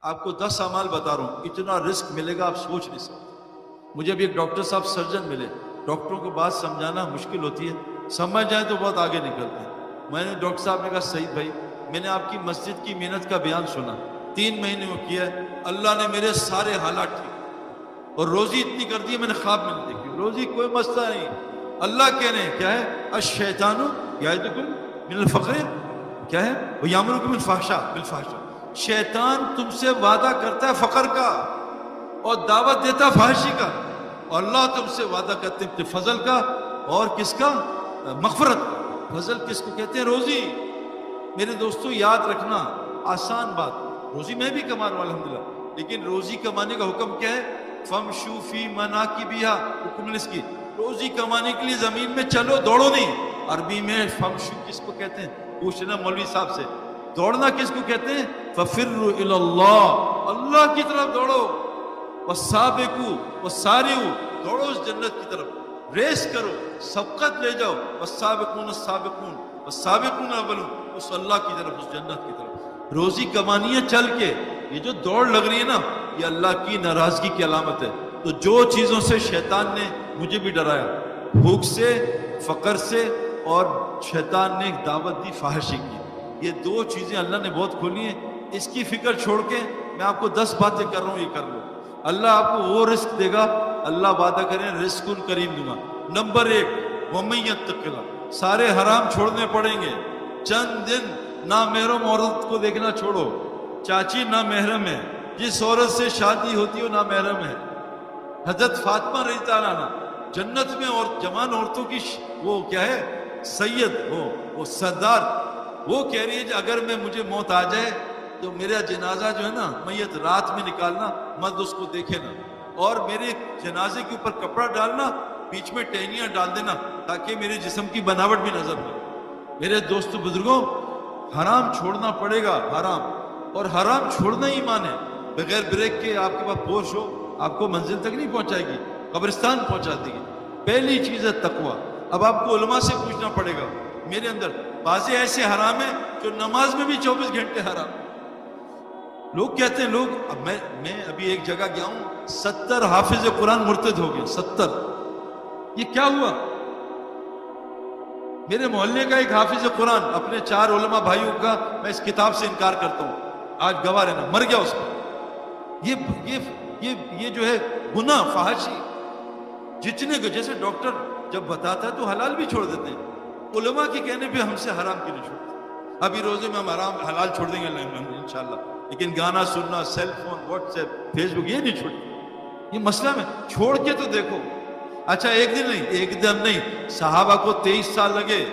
آپ کو 10 اعمال بتا رہا ہوں، اتنا رزق ملے گا آپ سوچ نہیں سکتے۔ مجھے بھی ایک ڈاکٹر صاحب سرجن ملے، ڈاکٹروں کو بات سمجھانا مشکل ہوتی ہے، سمجھ جائیں تو بہت آگے نکلتے ہیں۔ میں نے ڈاکٹر صاحب نے کہا سعید بھائی میں نے آپ کی مسجد کی محنت کا بیان سنا، 3 مہینے میں کیا ہے، اللہ نے میرے سارے حالات ٹھیک اور روزی اتنی کر دی ہے میں نے خواب میں نہیں دیکھی، روزی کوئی مسئلہ نہیں۔ اللہ کہہ رہے ہیں کیا ہے، الشیطان یعدکم من الفقر، کیا ہے، ویامرکم بالفحشاء، شیطان تم سے وعدہ کرتا ہے فقر کا اور دعوت دیتا فحشی کا، اور اللہ تم سے وعدہ کرتے ہیں فضل کا اور کس کا، مغفرت کا۔ فضل کس کو کہتے ہیں، روزی۔ میرے دوستو یاد رکھنا، آسان بات، روزی میں بھی کما رہا ہوں الحمدللہ، لیکن روزی کمانے کا حکم کیا ہے، فَامْشُوا فِي مَنَاكِبِهَا، حکم اس کی، روزی کمانے کے لیے زمین میں چلو، دوڑو نہیں۔ عربی میں فَامْشُوا کس کو کہتے ہیں، پوچھنا مولوی صاحب سے، دوڑنا کس کو کہتے ہیں، فَفِرُّوا إِلَى اللَّهِ، اللہ کی طرف دوڑو، وَالسَّابِقُوا وَالسَّارِعُوا، دوڑو اس جنت کی طرف، ریس کرو، سبقت لے جاؤ، وَالسَّابِقُونَ السَّابِقُونَ وَالسَّابِقُونَ الْأَوَّلُونَ، اس اللہ کی طرف، اس جنت کی طرف۔ روزی کمانی ہے چل کے، یہ جو دوڑ لگ رہی ہے نا یہ اللہ کی ناراضگی کی علامت ہے۔ تو جو چیزوں سے شیطان نے مجھے بھی ڈرایا، بھوک سے، فقر سے، اور شیطان نے ایک دعوت دی فحاشی کی، یہ 2 چیزیں اللہ نے بہت کھولی ہیں۔ اس کی فکر چھوڑ کے میں آپ کو 10 باتیں کر رہا ہوں، یہ کر لو، اللہ آپ کو وہ رزق دے گا، اللہ وعدہ کریں رزق کریم دوں گا۔ نمبر 1، وَمَن يَتَّقِ اللَّهَ، سارے حرام چھوڑنے پڑیں گے، چند دن نامحرم عورت کو دیکھنا چھوڑو، چاچی نامحرم ہے، جس عورت سے شادی ہوتی ہے نامحرم ہے۔ حضرت فاطمہ رضی اللہ عنہ جنت میں اور جوان عورتوں کی وہ کیا ہے، سید، وہ سردار، وہ کہہ رہی ہے کہ اگر مجھے موت آ جائے تو میرا جنازہ جو ہے نا میت رات میں نکالنا، مرد اس کو دیکھے نا، اور میرے جنازے کے اوپر کپڑا ڈالنا، بیچ میں ٹہنیاں ڈال دینا تاکہ میرے جسم کی بناوٹ بھی نظر نہ۔ میرے دوستو بزرگوں، حرام چھوڑنا پڑے گا، حرام، اور حرام چھوڑنا ہی ایمان ہے۔ بغیر بریک کے آپ کے پاس پورش ہو، آپ کو منزل تک نہیں پہنچائے گی، قبرستان پہنچا دے گی۔ پہلی چیز ہے تقوی۔ اب آپ کو علماء سے پوچھنا پڑے گا، میرے اندر بعضے ایسے حرام ہیں جو نماز میں بھی 24 گھنٹے حرام۔ لوگ کہتے ہیں، اب میں ابھی ایک جگہ گیا ہوں، 70 حافظ قرآن مرتد ہو گئے، 70۔ یہ کیا ہوا؟ میرے محلے کا ایک حافظ قرآن، اپنے 4 علماء بھائیوں کا میں اس کتاب سے انکار کرتا ہوں، آج گواہ رہنا، مر گیا اس پر۔ یہ جو ہے گناہ فحاشی، جتنے کو جیسے ڈاکٹر جب بتاتا ہے تو حلال بھی چھوڑ دیتے ہیں، علماء کے کہنے پہ ہم سے حرام کیوں نہیں چھوڑتے؟ ابھی روزے میں ہم حلال چھوڑ دیں گے انشاءاللہ، لیکن گانا سننا، cell phone, WhatsApp, Facebook, یہ نہیں چھوڑتے۔ یہ مسئلہ میں چھوڑ کے تو دیکھو۔ اچھا ایک دن نہیں، صحابہ کو 23 سال لگے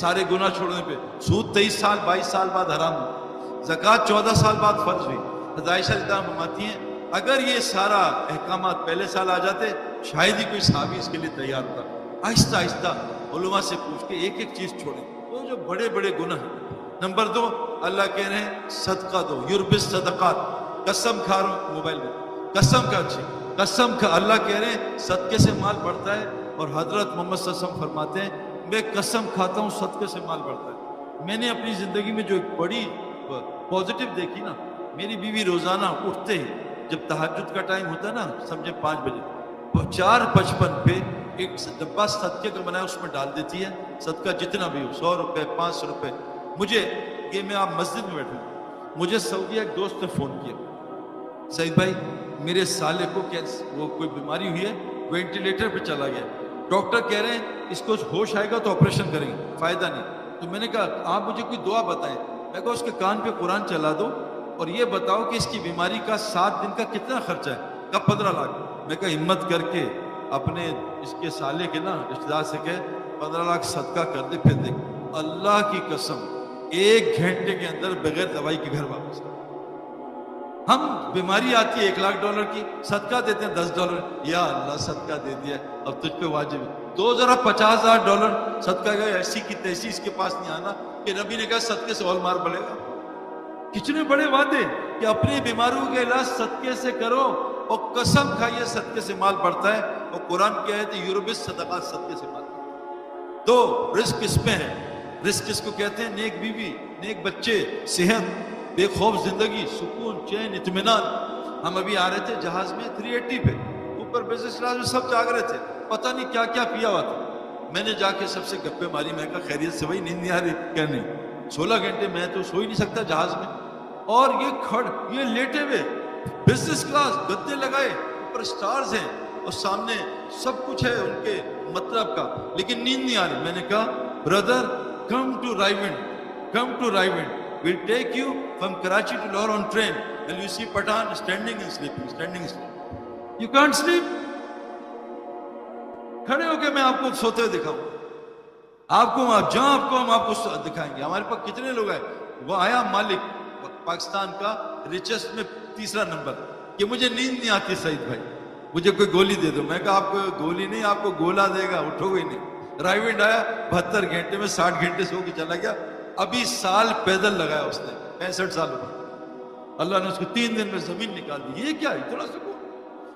سارے گناہ چھوڑنے پہ، سود 23 سال 22 سال بعد حرام ہوا، زکوٰۃ 14 سال بعد فرض ہوئی۔ حضرت عائشہ رضی اللہ عنہا فرماتی ہیں اگر یہ سارا احکامات پہلے سال آ جاتے شاید ہی کوئی صحابی اس کے لیے تیار تھا۔ آہستہ آہستہ علماء سے پوچھ کے ایک ایک چیز چھوڑیں، وہ جو بڑے بڑے گناہ ہیں۔ نمبر 2، اللہ کہہ رہے ہیں صدقہ دو، یربی الصدقات، قسم کھا رہا ہوں موبائل میں، قسم کھا، اچھی قسم کھا، اللہ کہہ رہے ہیں صدقے سے مال بڑھتا ہے، اور حضرت محمد صلی اللہ علیہ وسلم فرماتے ہیں میں قسم کھاتا ہوں صدقے سے مال بڑھتا ہے۔ میں نے اپنی زندگی میں جو ایک بڑی پازیٹیو دیکھی نا، میری بیوی روزانہ اٹھتے ہی جب تہجد کا ٹائم ہوتا ہے نا، سمجھے 5 بجے، 4:55 پہ ایک ڈبہ صدقے کا بنایا اس میں ڈال دیتی ہے، صدقہ جتنا بھی ہو، 100 روپے 500 روپے۔ مجھے یہ میں آپ مسجد میں بیٹھوں، مجھے سعودیہ ایک دوست نے فون کیا، سعید بھائی میرے سالے کو وہ کوئی بیماری ہوئی ہے، وینٹیلیٹر پہ چلا گیا، ڈاکٹر کہہ رہے ہیں اس کو ہوش آئے گا تو آپریشن کریں گے، فائدہ نہیں۔ تو میں نے کہا آپ مجھے کوئی دعا بتائیں۔ میں کہا اس کے کان پہ قرآن چلا دو اور یہ بتاؤ کہ اس کی بیماری کا 7 دن کا کتنا خرچہ ہے؟ کہا 15 لاکھ۔ میں کہا ہمت کر کے اپنے اس کے سالے کے نا رشتہ دار سے کہ 15 لاکھ صدقہ کر دے، پھر دیکھ اللہ کی قسم 1 گھنٹے کے اندر بغیر دوائی کے گھر واپس۔ ہم بیماری آتی ہے $1 لاکھ کی، صدقہ دیتے ہیں $10، یا اللہ صدقہ دے دیا اب تجھ پہ واجب ہے، تو ذرا $50,000 صدقہ گئے، ایسی کی تیسی اس کے پاس نہیں آنا کہ نبی نے کہا صدقے سے اور مار پڑے گا۔ کتنے بڑے وعدے کہ اپنی بیماریوں کے علاج صدقے سے کرو، اور قسم کھائیے صدقے سے مال بڑھتا ہے، اور قرآن کیا ہے کہ یربی الصدقات، صدقے سے مال بڑھتا ہے۔ تو رزق اس میں ہے، رزق کس کو کہتے ہیں؟ نیک بیوی، نیک بچے، صحت، بے خوف زندگی، سکون، چین، اطمینان. ہم ابھی آ رہے تھے جہاز میں 380 پہ، اوپر بزنس کلاس میں سب جاگ رہے تھے، پتہ نہیں کیا کیا پیا ہوا تھا. میں نے جا کے سب سے گپے ماری، میں کہا خیریت سے بھائی نیند نہیں آ رہی؟ کیا نہیں، 16 گھنٹے میں تو سو ہی نہیں سکتا جہاز میں. اور یہ لیٹے ہوئے بزنس کلاس، گدے لگائے، اوپر سٹارز ہیں اور سامنے سب کچھ ہے ان کے مطلب کا، لیکن نیند نہیں آ رہی. میں نے کہا brother come to Raiwind we'll take you from Karachi to Lahore on train and you see Pathan standing and sleeping. You can't sleep. کھڑے ہو کے میں آپ کو سوتے ہوئے دکھاؤں، آپ کو جہاں ہم آپ کو دکھائیں گے. ہمارے پاس کتنے لوگ ہیں. وہ آیا مالک پاکستان کا ریچسٹ میں 3 نمبر کہ مجھے نیند نہیں آتی سعید بھائی، مجھے کوئی گولی دے دو. میں کہا آپ کو گولی نہیں، آپ کو گولا دے گا، اٹھو گے نہیں. رائیونڈ آیا 72 گھنٹے میں 60 گھنٹے سو کے چلا گیا. ابھی سال پیدل لگایا اس نے، 65 سال ہو گئے. اللہ نے اس کو 3 دن میں زمین نکال دی. یہ کیا اتنا سکون.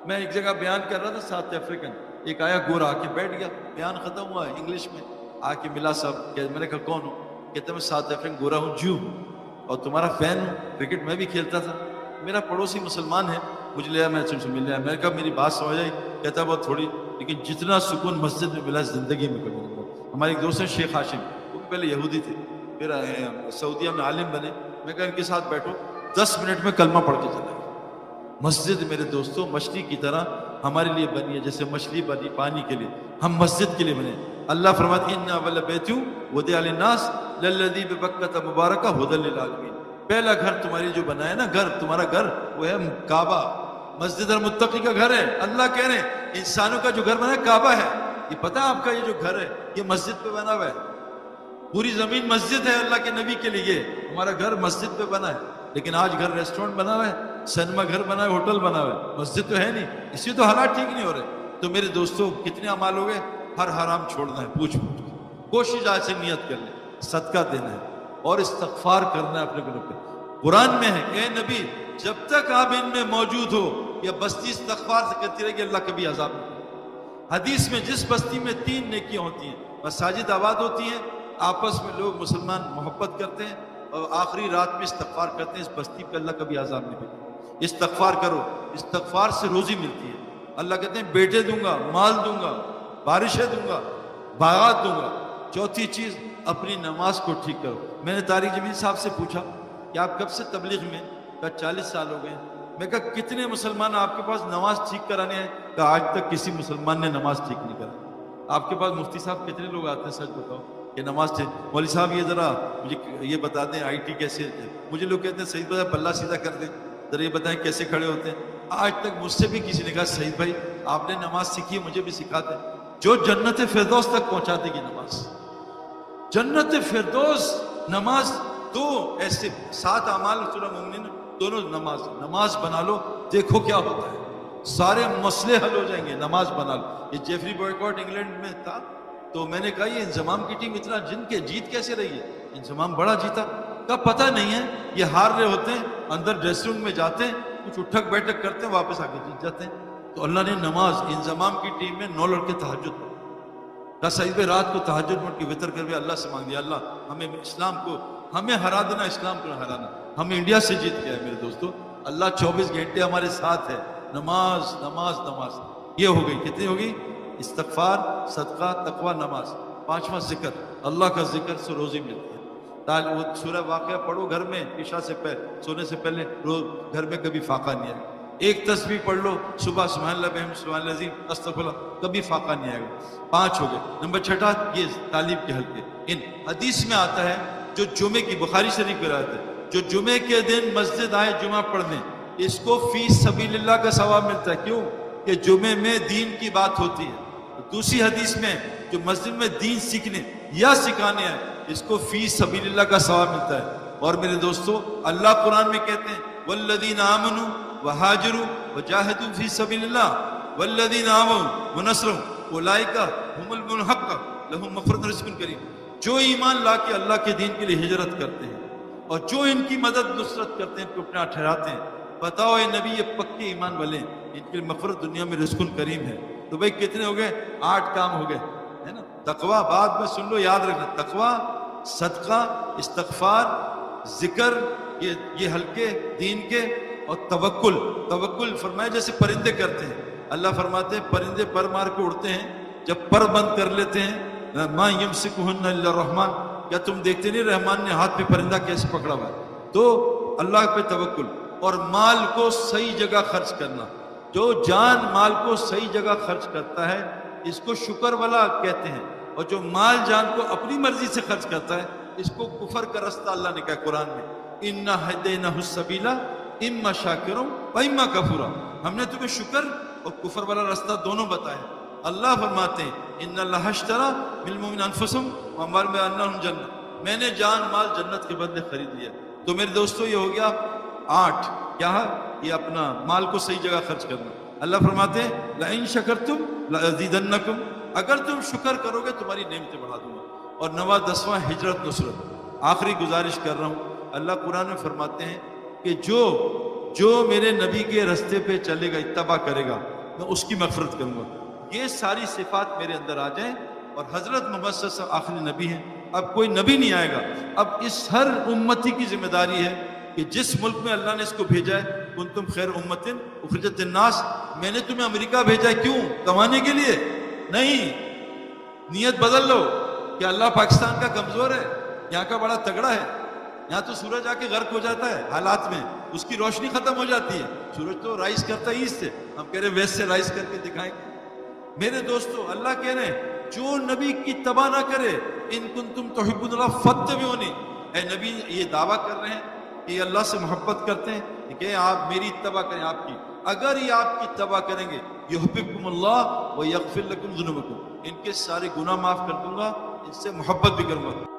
میں ایک جگہ بیان کر رہا تھا، ساؤتھ افریقن ایک آیا گورا آ کے بیٹھ گیا، بیان ختم ہوا انگلش میں، آ کے ملا صاحب کہ میں نے کہا کون ہو؟ کہتے میں ساؤتھ افریقن گورا ہوں، جیو ہوں اور تمہارا فین ہوں، کرکٹ میں بھی کھیلتا تھا. میرا پڑوسی مسلمان ہے، مجھے لیا میں سے مل لیا. میں نے کہا میری بات سمجھ آئی؟ کہتا بہت تھوڑی، لیکن جتنا سکون مسجد میں ملا زندگی میں کبھی نہیں ملا. ہمارے ایک دوست ہیں شیخ ہاشم، وہ بھی پہلے یہودی تھے، پھر سعودیہ میں عالم بنے. میں کہا ان کے ساتھ بیٹھو، 10 منٹ میں کلمہ پڑھ کے چلا گیا. مسجد میرے دوستوں مچھلی کی طرح ہمارے لیے بنی ہے، جیسے مچھلی بنی پانی کے لیے، ہم مسجد کے لیے بنے. اللہ فرماتے ہیں اِنَّ أَوَّلَ بَيْتٍ وُضِعَ لِلنَّاسِ لَلَّذِي بِبَكَّةَ مُبَارَكًا هُدًى لِلْعَالَمِينَ. پہلا گھر تمہاری جو بنا ہے نا، گھر تمہارا گھر وہ ہے کعبہ، مسجد المتقی کا گھر ہے. اللہ کہہ رہے ہیں انسانوں کا جو گھر بنا ہے کعبہ ہے. یہ پتہ ہے آپ کا یہ جو گھر ہے یہ مسجد پہ بنا ہوا ہے. پوری زمین مسجد ہے اللہ کے نبی کے لیے. ہمارا گھر مسجد پہ بنا ہے، لیکن آج گھر ریسٹورنٹ بنا ہوا ہے، سینما گھر بنا ہے، ہوٹل بنا ہوا ہے، مسجد تو ہے نہیں. اسی تو حالات ٹھیک نہیں ہو رہے. تو میرے دوستوں کتنے اعمال ہو گئے؟ ہر حرام چھوڑنا ہے، پوچھ کوشش آج سے نیت کر لیں، صدقہ دینا ہے اور استغفار کرنا ہے اپنے گناہوں پہ. قرآن میں ہے کہ اے نبی جب تک آپ ان میں موجود ہو یا بستی استغفار سے کرتی رہے گی اللہ کبھی عذاب نہیں. حدیث میں جس بستی میں 3 نیکیاں ہوتی ہیں، مساجد آباد ہوتی ہیں، آپس میں لوگ مسلمان محبت کرتے ہیں اور آخری رات میں استغفار کرتے ہیں، اس بستی پہ اللہ کبھی عذاب نہیں بھیجے. استغفار کرو، استغفار سے روزی ملتی ہے. اللہ کہتے ہیں بیٹے دوں گا، مال دوں گا، بارشیں دوں گا، باغات دوں گا. چوتھی چیز اپنی نماز کو ٹھیک کرو. میں نے طارق جمیل صاحب سے پوچھا کہ آپ کب سے تبلیغ میں؟ کہا 40 سال ہو گئے. میں کہا کتنے مسلمان آپ کے پاس نماز ٹھیک کرانے ہیں؟ کہا آج تک کسی مسلمان نے نماز ٹھیک نہیں کرا. آپ کے پاس مفتی صاحب کتنے لوگ آتے ہیں سچ بتاؤ کہ نماز ٹھیک؟ مولوی صاحب یہ ذرا مجھے یہ بتا دیں آئی ٹی کیسے ہے. مجھے لوگ کہتے ہیں سعید بھائی پلہ سیدھا کر دیں، ذرا یہ بتائیں کیسے کھڑے ہوتے ہیں. آج تک مجھ سے بھی کسی نے کہا سعید بھائی آپ نے نماز سیکھی ہے مجھے بھی سکھا دیں. جو جنت فردوس تک پہنچا دے گی نماز، جنت فردوس. نماز دو ایسے 7 اعمال سورہ مومنین دونوں نماز بنا لو، دیکھو کیا ہوتا ہے، سارے مسئلے حل ہو جائیں گے. نماز بنا لو. یہ جیفری بوائکاٹ انگلینڈ میں تھا تو میں نے کہا یہ انضمام کی ٹیم اتنا جن کے جیت کیسے رہی ہے؟ انضمام بڑا جیتا. کا پتہ نہیں ہے، یہ ہار رہے ہوتے ہیں، اندر ڈریسنگ روم میں جاتے ہیں، کچھ اٹھک بیٹھک کرتے ہیں، واپس آ کے جیت جاتے ہیں. تو اللہ نے نماز انضمام کی ٹیم میں 9 لڑکے تہجد پڑھے. کہا سعید بھائی رات کو تہجد پڑھ کے وطر کر کے اللہ سے مانگ دیا اللہ ہمیں اسلام کو ہمیں ہرا دینا، اسلام کو ہرانا. ہم انڈیا سے جیت گئے میرے دوستوں. اللہ 24 گھنٹے ہمارے ساتھ ہے. نماز نماز نماز یہ ہو گئی. کتنی ہوگی؟ استغفار، صدقہ، تقوی، نماز. 5واں ذکر، اللہ کا ذکر سے روزی ملتی ہے. وہ سورہ واقعہ پڑھو گھر میں عشاء سے پہلے، سونے سے پہلے، روز گھر میں کبھی فاقہ نہیں آئے گا. ایک تسبیح پڑھ لو صبح سبحان اللہ بحمدہ سبحان اللہ العظیم استغفر اللہ، کبھی فاقہ نہیں آئے گا. 5 ہو گئے. نمبر 6 یہ تعلیم کے حلقے. ان حدیث میں آتا ہے جو جمعے کی بخاری شریف میں روایت ہے، جو جمعے کے دن مسجد آئے جمعہ پڑھنے، اس کو فی سبیل اللہ کا ثواب ملتا ہے. کیوں؟ کہ جمعے میں دین کی بات ہوتی ہے. دوسری حدیث میں جو مسجد میں دین سیکھنے یا سکھانے آئے، اس کو فی سبیل اللہ کا ثواب ملتا ہے. اور میرے دوستو اللہ قرآن میں کہتے ہیں والذین آمنوا وہاجروا وجاہدوا فی سبیل اللہ والذین آووا ونصروا اولئک هم المنحق لهم مغفرۃ ورزق کریم. جو ایمان لا کے اللہ کے دین کے لیے ہجرت کرتے ہیں اور جو ان کی مدد نصرت کرتے ہیں، ان کو اپنا ٹھہراتے ہیں، بتاؤ اے نبی یہ پکے ایمان والے ہیں، ان کے لیے مغفرت دنیا میں رزق کریم ہے. تو بھائی کتنے ہو گئے؟ 8 کام ہو گئے ہے نا. تقوی بعد میں سن لو، یاد رکھنا، تقوی، صدقہ، استغفار، ذکر، یہ ہلکے دین کے، اور توکل فرمایا جیسے پرندے کرتے ہیں. اللہ فرماتے ہیں پرندے پر مار کے اڑتے ہیں، جب پر بند کر لیتے ہیں ما یمسکہن الا الرحمن، کیا تم دیکھتے نہیں رحمان نے ہاتھ پہ پرندہ کیسے پکڑا ہوا ہے؟ تو اللہ پہ توکل، اور مال کو صحیح جگہ خرچ کرنا. جو جان مال کو صحیح جگہ خرچ کرتا ہے اس کو شکر والا کہتے ہیں، اور جو مال جان کو اپنی مرضی سے خرچ کرتا ہے اس کو کفر کا رستہ اللہ نے کہا قرآن میں، اِنَّا هَدَيْنَاهُ السَّبِيلَ اِمَّا شَاكِرًا وَإِمَّا كَفُورًا. ہم نے تمہیں شکر اور کفر والا رستہ دونوں بتایا. اللہ فرماتے ہیں اِنَّ اللَّهَ اشْتَرَىٰ بِالْمُؤْمِنِينَ أَنفُسَهُمْ وَأَمْوَالَهُم بِأَنَّ جنت، میں نے جان مال جنت کے بدلے خرید لیا. تو میرے دوستو یہ ہو گیا 8، کیا ہے یہ اپنا مال کو صحیح جگہ خرچ کرنا. اللہ فرماتے ہیں لَإِن شَكَرْتُمْ لَأَزِيدَنَّكُمْ، اگر تم شکر کرو گے تمہاری نعمتیں بڑھا دوں گا. اور 9واں 10واں ہجرت نصرت. آخری گزارش کر رہا ہوں، اللہ قرآن میں فرماتے ہیں کہ جو میرے نبی کے رستے پہ چلے گا، اتباع کرے گا، میں اس کی مغفرت کروں گا. یہ ساری صفات میرے اندر آ جائیں، اور حضرت محمد صلی اللہ علیہ وسلم آخری نبی ہیں، اب کوئی نبی نہیں آئے گا. اب اس ہر امتی کی ذمہ داری ہے کہ جس ملک میں اللہ نے اس کو بھیجا ہے، کنتم خیر امت اخرجت للناس، میں نے تمہیں امریکہ بھیجا ہے، کیوں؟ کمانے کے لیے نہیں. نیت بدل لو کہ اللہ پاکستان کا کمزور ہے، یہاں کا بڑا تگڑا ہے. یہاں تو سورج آ کے غرق ہو جاتا ہے حالات میں، اس کی روشنی ختم ہو جاتی ہے. سورج تو رائز کرتا ہے ایسٹ سے، ہم کہہ رہے ہیں ویسٹ سے رائز کر کے دکھائیں گے. میرے دوستو اللہ کہہ رہے ہیں جو نبی کی اتباع نہ کرے، ان کنتم تحبون اللہ فاتبعونی، اے نبی یہ دعویٰ کر رہے ہیں کہ یہ اللہ سے محبت کرتے ہیں کہ آپ میری اتباع کریں، آپ کی. اگر یہ آپ کی اتباع کریں گے یحببکم اللہ ویغفر لکم ذنوبکم، ان کے سارے گناہ معاف کر دوں گا، ان سے محبت بھی کروں گا.